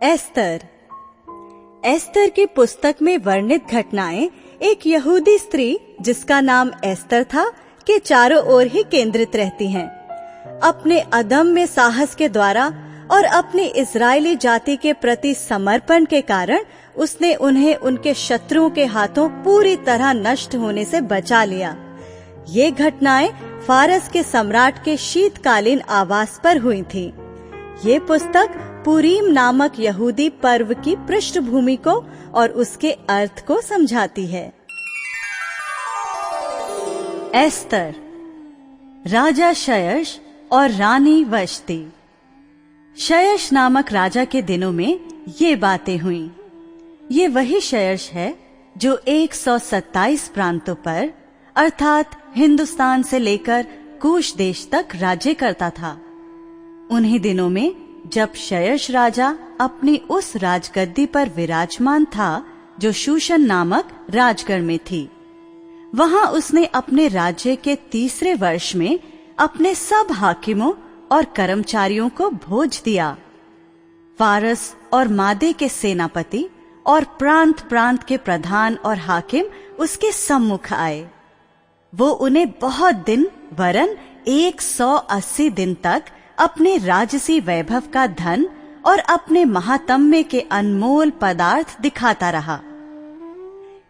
एस्तर। एस्तर की पुस्तक में वर्णित घटनाएं एक यहूदी स्त्री जिसका नाम एस्तर था के चारों ओर ही केंद्रित रहती हैं। अपने अदम्य साहस के द्वारा और अपनी इजरायली जाति के प्रति समर्पण के कारण उसने उन्हें उनके शत्रुओं के हाथों पूरी तरह नष्ट होने से बचा लिया। ये घटनाएं फारस के सम्राट के शीतकालीन आवास पर हुई थीं। ये पुस्तक पुरीम नामक यहूदी पर्व की पृष्ठभूमि को और उसके अर्थ को समझाती है। एस्तर। राजा क्षयश और रानी वष्ति। क्षयश नामक राजा के दिनों में ये बातें हुईं। ये वही क्षयश है जो 127 प्रांतों पर अर्थात हिंदुस्तान से लेकर कूश देश तक राज्य करता था। उन्हीं दिनों में जब क्षयश राजा अपनी उस राजगद्दी पर विराजमान था जो शूशन नामक राजगढ़ में थी, वहां उसने अपने राज्य के 3रे वर्ष में अपने सब हाकिमों और कर्मचारियों को भोज दिया। फारस और मादे के सेनापति और प्रांत प्रांत के प्रधान और हाकिम उसके सम्मुख आए। वो उन्हें बहुत दिन वरन 180 दिन तक अपने राजसी वैभव का धन और अपने महात्म्य के अनमोल पदार्थ दिखाता रहा।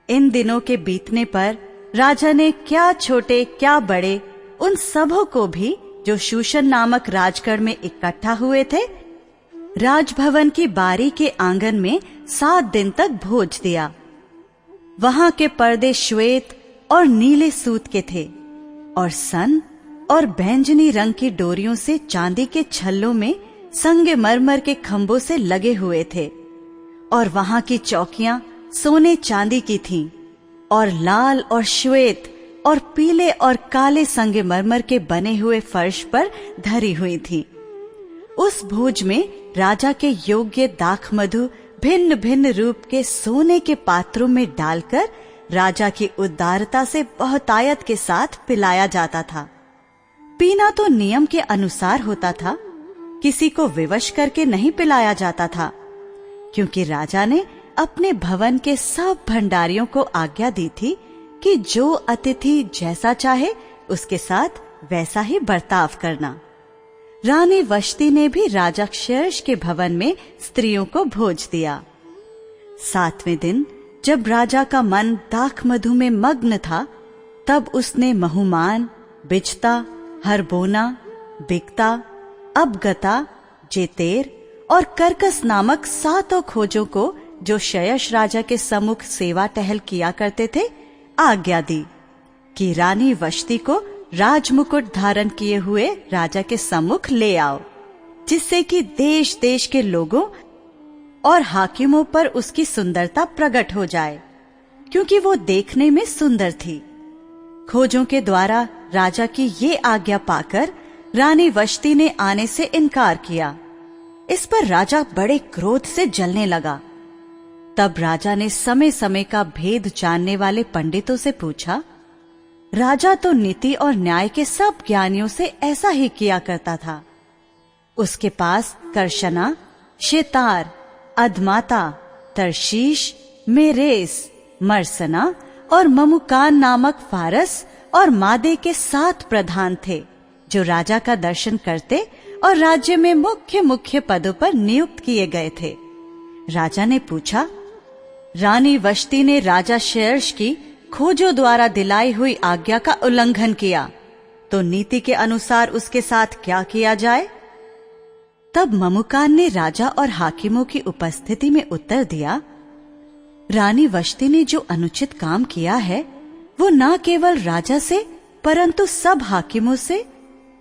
इन दिनों के बीतने पर राजा ने क्या छोटे क्या बड़े उन सबों को भी जो शूशन नामक राजगढ़ में इकट्ठा हुए थे, राजभवन की बारी के आंगन में 7 दिन तक भोज दिया। वहां के पर्दे श्वेत और नीले सूत के थे और सन और बैंगनी रंग की डोरियों से चांदी के छल्लों में संगमरमर के खंभों से लगे हुए थे और वहां की चौकियां सोने चांदी की थीं और लाल और श्वेत और पीले और काले संगमरमर के बने हुए फर्श पर धरी हुई थीं। उस भोज में राजा के योग्य दाख मधु भिन्न भिन्न रूप के सोने के पात्रों में डालकर राजा की उदारता से बहुतायत के साथ पिलाया जाता था। पीना तो नियम के अनुसार होता था, किसी को विवश करके नहीं पिलाया जाता था, क्योंकि राजा ने अपने भवन के सब भंडारियों को आज्ञा दी थी कि जो अतिथि जैसा चाहे उसके साथ वैसा ही बर्ताव करना। रानी वष्ति ने भी राजा क्षयश के भवन में स्त्रियों को भोज दिया। 7वें दिन जब राजा का मन दाख मधु में मग्न था, तब उसने महुमान, बिजता, हरबोना, बिगता, अबगता, जेतेर और करकस नामक 7 खोजों को जो क्षयश राजा के सम्मुख सेवा टहल किया करते थे आज्ञा दी कि रानी वष्ति को राजमुकुट धारण किए हुए राजा के सम्मुख ले आओ, जिससे कि देश देश के लोगों और हाकिमों पर उसकी सुंदरता प्रकट हो जाए, क्योंकि वो देखने में सुंदर थी। खोजों के द्वारा राजा की ये आज्ञा पाकर रानी वष्ति ने आने से इनकार किया। इस पर राजा बड़े क्रोध से जलने लगा। तब राजा ने समय समय का भेद जानने वाले पंडितों से पूछा। राजा तो नीति और न्याय के सब ज्ञानियों से ऐसा ही किया करता था। उसके पास कर्शना, शेतार, अदमाता, तरशीश, मेरेस, मरसना और ममुकान नामक फारस और मादे के 7 प्रधान थे, जो राजा का दर्शन करते और राज्य में मुख्य मुख्य पदों पर नियुक्त किए गए थे। राजा ने पूछा, रानी वष्ति ने राजा क्षयश की खोजों द्वारा दिलाई हुई आज्ञा का उल्लंघन किया, तो नीति के अनुसार उसके साथ क्या किया जाए? तब ममुकान ने राजा और हाकिमों की उपस्थिति में उत्तर दिया, रानी वष्ति ने जो अनुचित काम किया है वो न केवल राजा से परंतु सब हाकिमों से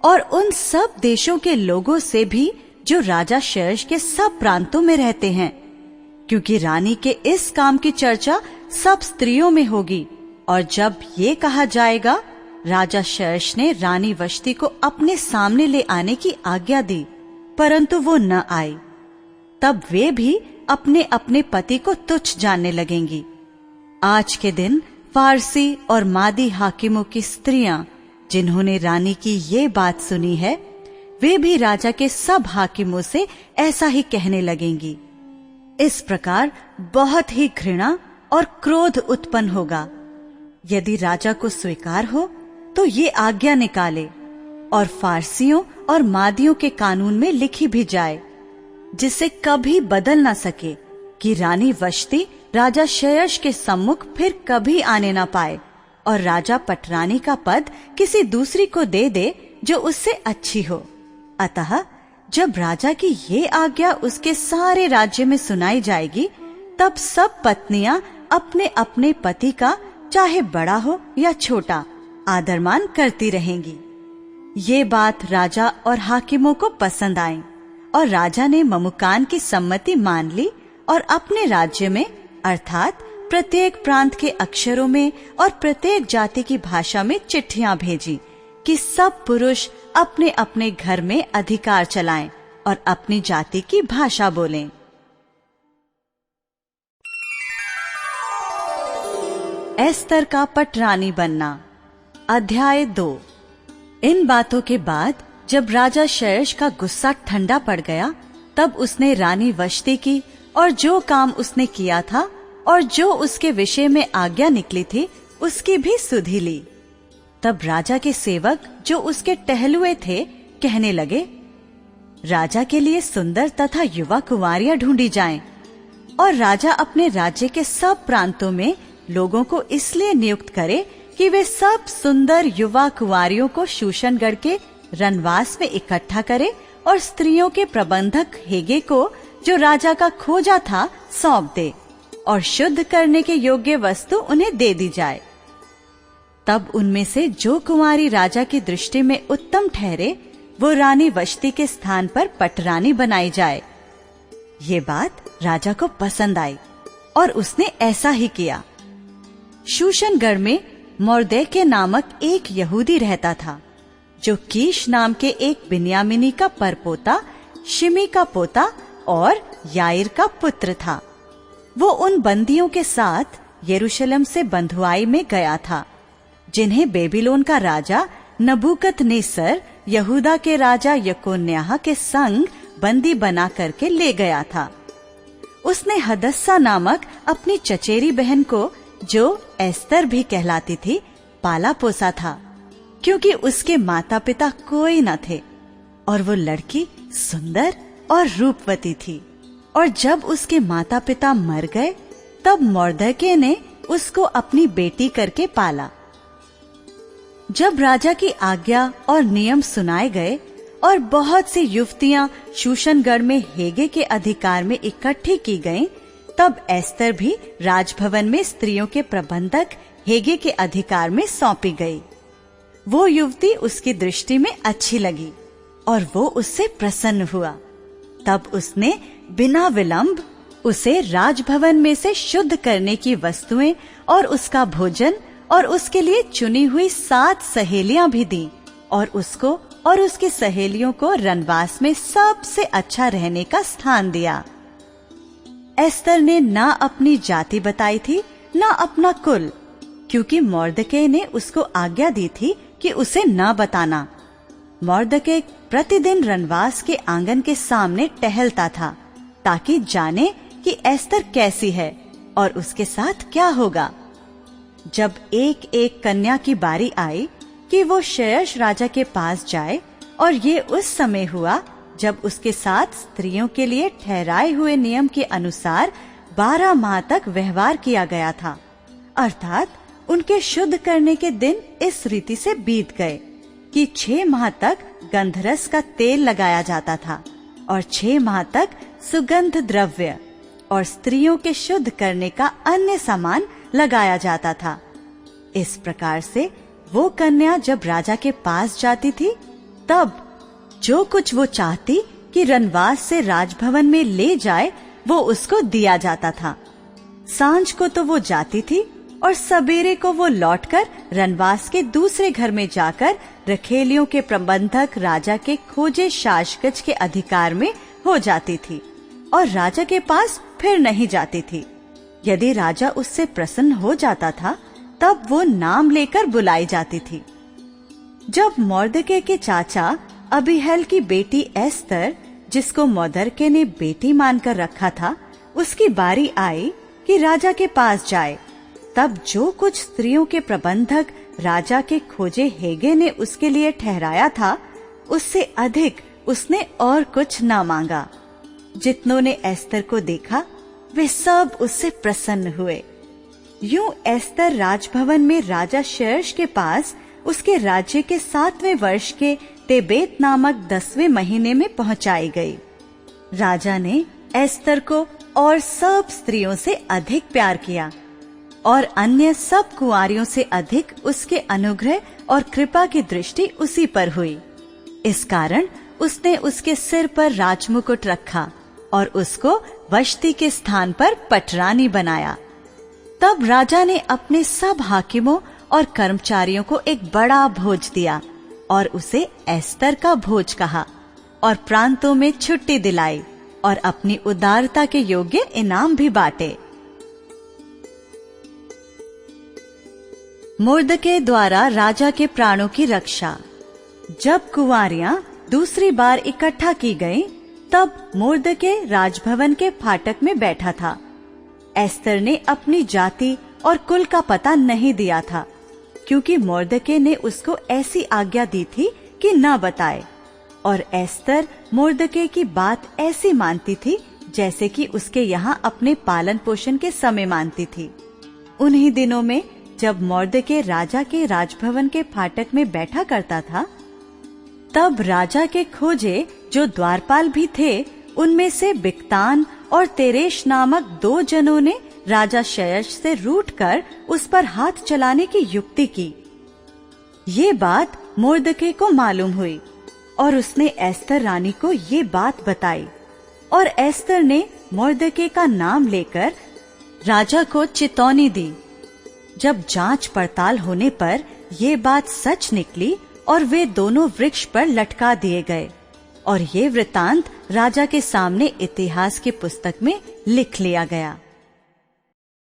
और उन सब देशों के लोगों से भी जो राजा क्षयश के सब प्रांतों में रहते हैं, क्योंकि रानी के इस काम की चर्चा सब स्त्रियों में होगी। और जब ये कहा जाएगा राजा क्षयश ने रानी वष्ति को अपने सामने ले आने की आज्ञा दी, परंतु वो न आई, तब वे भी अपने अपने पति को तुच्छ जानने लगेंगी। आज के दिन फारसी और मादी हाकिमों की स्त्रियां जिन्होंने रानी की ये बात सुनी है, वे भी राजा के सब हाकिमों से ऐसा ही कहने लगेंगी। इस प्रकार बहुत ही घृणा और क्रोध उत्पन्न होगा। यदि राजा को स्वीकार हो तो ये आज्ञा निकाले और फारसियों और मादियों के कानून में लिखी भी जाए, जिसे कभी बदल ना सके, कि रानी वष्टी राजा क्षयश के सम्मुख फिर कभी आने ना पाए और राजा पटरानी का पद किसी दूसरी को दे दे जो उससे अच्छी हो। अतः जब राजा की ये आज्ञा उसके सारे राज्य में सुनाई जाएगी, तब सब पत्नियां अपने अपने पति का, चाहे बड़ा हो या छोटा, आदरमान करती रहेंगी। ये बात राजा और हाकिमों को पसंद आई और राजा ने ममुकान की सम्मति मान ली और अपने राज्य में अर्थात प्रत्येक प्रांत के अक्षरों में और प्रत्येक जाति की भाषा में चिट्ठियां भेजी कि सब पुरुष अपने अपने घर में अधिकार चलाएं और अपनी जाति की भाषा बोलें। एस्तर का पटरानी बनना। अध्याय 2। इन बातों के बाद जब राजा क्षयश का गुस्सा ठंडा पड़ गया, तब उसने रानी वष्टी की और जो काम उसने किया था और जो उसके विषय में आज्ञा निकली थी उसकी भी सुधि ली। तब राजा के सेवक जो उसके टहलुए थे कहने लगे, राजा के लिए सुंदर तथा युवा कुंवारियां ढूंढी जाएं और राजा अपने राज्य के सब प्रांतों में लोगों को इसलिए नियुक्त करे कि वे सब सुंदर युवा कुंवारियों को शूशनगढ़ के रनवास में इकट्ठा करे और स्त्रियों के प्रबंधक हेगे को, जो राजा का खोजा था, सौंप दे और शुद्ध करने के योग्य वस्तु उन्हें दे दी जाए। तब उनमें से जो कुंवारी राजा की दृष्टि में उत्तम ठहरे, वो रानी वष्टी के स्थान पर पटरानी बनाई जाए। ये बात राजा को पसंद आई और उसने ऐसा ही किया। शूशनगढ़ में मोर्देके नामक एक यहूदी रहता था, जो कीश नाम के एक बिन्यामीनी का परपोता, शिमी का पोता और याईर का पुत्र था। वो उन बंदियों के साथ यरूशलेम से बंधुआई में गया था, जिन्हें बेबीलोन का राजा नबूकदनेस्सर यहूदा के राजा यकोन्याह के संग बंदी बना करके ले गया था। उसने हदस्सा नामक अपनी चचेरी बहन को, जो एस्तर भी कहलाती थी, पाला पोसा था, क्योंकि उसके माता पिता कोई न थे और वो लड़की सुंदर और रूपवती थी। और जब उसके माता पिता मर गए, तब मोर्देके ने उसको अपनी बेटी करके पाला। जब राजा की आज्ञा और नियम सुनाए गए और बहुत सी युवतियां शूशनगढ़ में हेगे के अधिकार में इकट्ठी की गईं, तब एस्तर भी राजभवन में स्त्रियों के प्रबंधक हेगे के अधिकार में सौंपी गई। वो युवती उसकी दृष्टि में अच्छी लगी और वो उससे प्रसन्न हुआ। तब उसने बिना विलंब उसे राजभवन में से शुद्ध करने की वस्तुएं और उसका भोजन और उसके लिए चुनी हुई 7 सहेलियां भी दी और उसको और उसकी सहेलियों को रनवास में सबसे अच्छा रहने का स्थान दिया। एस्तर ने ना अपनी जाति बताई थी, ना अपना कुल, क्योंकि मोर्देके ने उसको आज्ञा दी थी कि उसे ना बताना। मोर्देके प्रतिदिन रनवास के आंगन के सामने टहलता था, ताकि जाने कि एस्तर कैसी है और उसके साथ क्या होगा। जब एक एक कन्या की बारी आई कि वो क्षयश राजा के पास जाए, और ये उस समय हुआ जब उसके साथ स्त्रियों के लिए ठहराए हुए नियम के अनुसार 12 माह तक व्यवहार किया गया था, अर्थात उनके शुद्ध करने के दिन इस रीति से बीत गए कि 6 माह तक गंधरस का तेल लगाया जाता था और 6 माह तक सुगंध द्रव्य और स्त्रियों के शुद्ध करने का अन्य सामान लगाया जाता था। इस प्रकार से वो कन्या जब राजा के पास जाती थी, तब जो कुछ वो चाहती कि रनवास से राजभवन में ले जाए, वो उसको दिया जाता था। सांझ को तो वो जाती थी और सवेरे को वो लौटकर रनवास के दूसरे घर में जाकर रखेलियों के प्रबंधक राजा के खोजे शाशगज के अधिकार में हो जाती थी और राजा के पास फिर नहीं जाती थी। यदि राजा उससे प्रसन्न हो जाता था, तब वो नाम लेकर बुलाई जाती थी। जब मोर्देके के चाचा अबीहैल की बेटी एस्तर, जिसको मोर्देके ने बेटी मानकर रखा था, उसकी बारी आई कि राजा के पास जाए, तब जो कुछ स्त्रियों के प्रबंधक राजा के खोजे हेगे ने उसके लिए ठहराया था, उससे अधिक उसने और कुछ न मांगा। जितनों ने एस्तर को देखा वे सब उससे प्रसन्न हुए। यूं एस्तर राजभवन में राजा शयर्श के पास उसके राज्य के 7वें वर्ष के तेबेत नामक 10वें महीने में पहुंचाई गई। राजा ने एस्तर को और सब स्त्रियों से अधिक प्यार किया और अन्य सब कुंवारियों से अधिक उसके अनुग्रह और कृपा की दृष्टि उसी पर हुई। इस कारण उसने उसके सिर पर राजमुकुट रखा और उसको वष्टी के स्थान पर पटरानी बनाया। तब राजा ने अपने सब हाकिमों और कर्मचारियों को एक बड़ा भोज दिया और उसे एस्तर का भोज कहा और प्रांतों में छुट्टी दिलाई और अपनी उदारता के योग्य इनाम भी बांटे। मुर्दके द्वारा राजा के प्राणों की रक्षा। जब कुंवारियां दूसरी बार इकट्ठा की गईं, तब मुर्दके राजभवन के फाटक में बैठा था। एस्तर ने अपनी जाति और कुल का पता नहीं दिया था, क्योंकि मुर्दके ने उसको ऐसी आज्ञा दी थी कि न बताए, और एस्तर मुर्दके की बात ऐसी मानती थी जैसे कि उसके यहाँ अपने पालन पोषण के समय मानती थी। उन्हीं दिनों में जब मुर्दके राजा के राजभवन के फाटक में बैठा करता था, तब राजा के खोजे जो द्वारपाल भी थे, उनमें से बिक्तान और तेरेश नामक 2 जनों ने राजा शयर्श से रूठकर उस पर हाथ चलाने की युक्ति की। ये बात मुर्दके को मालूम हुई और उसने एस्तर रानी को ये बात बताई, और एस्तर ने मुर्दके का नाम लेकर राजा को चितौनी दी। जब जांच पड़ताल होने पर ये बात सच निकली और वे दोनों वृक्ष पर लटका दिए गए, और ये वृतांत राजा के सामने इतिहास की पुस्तक में लिख लिया गया।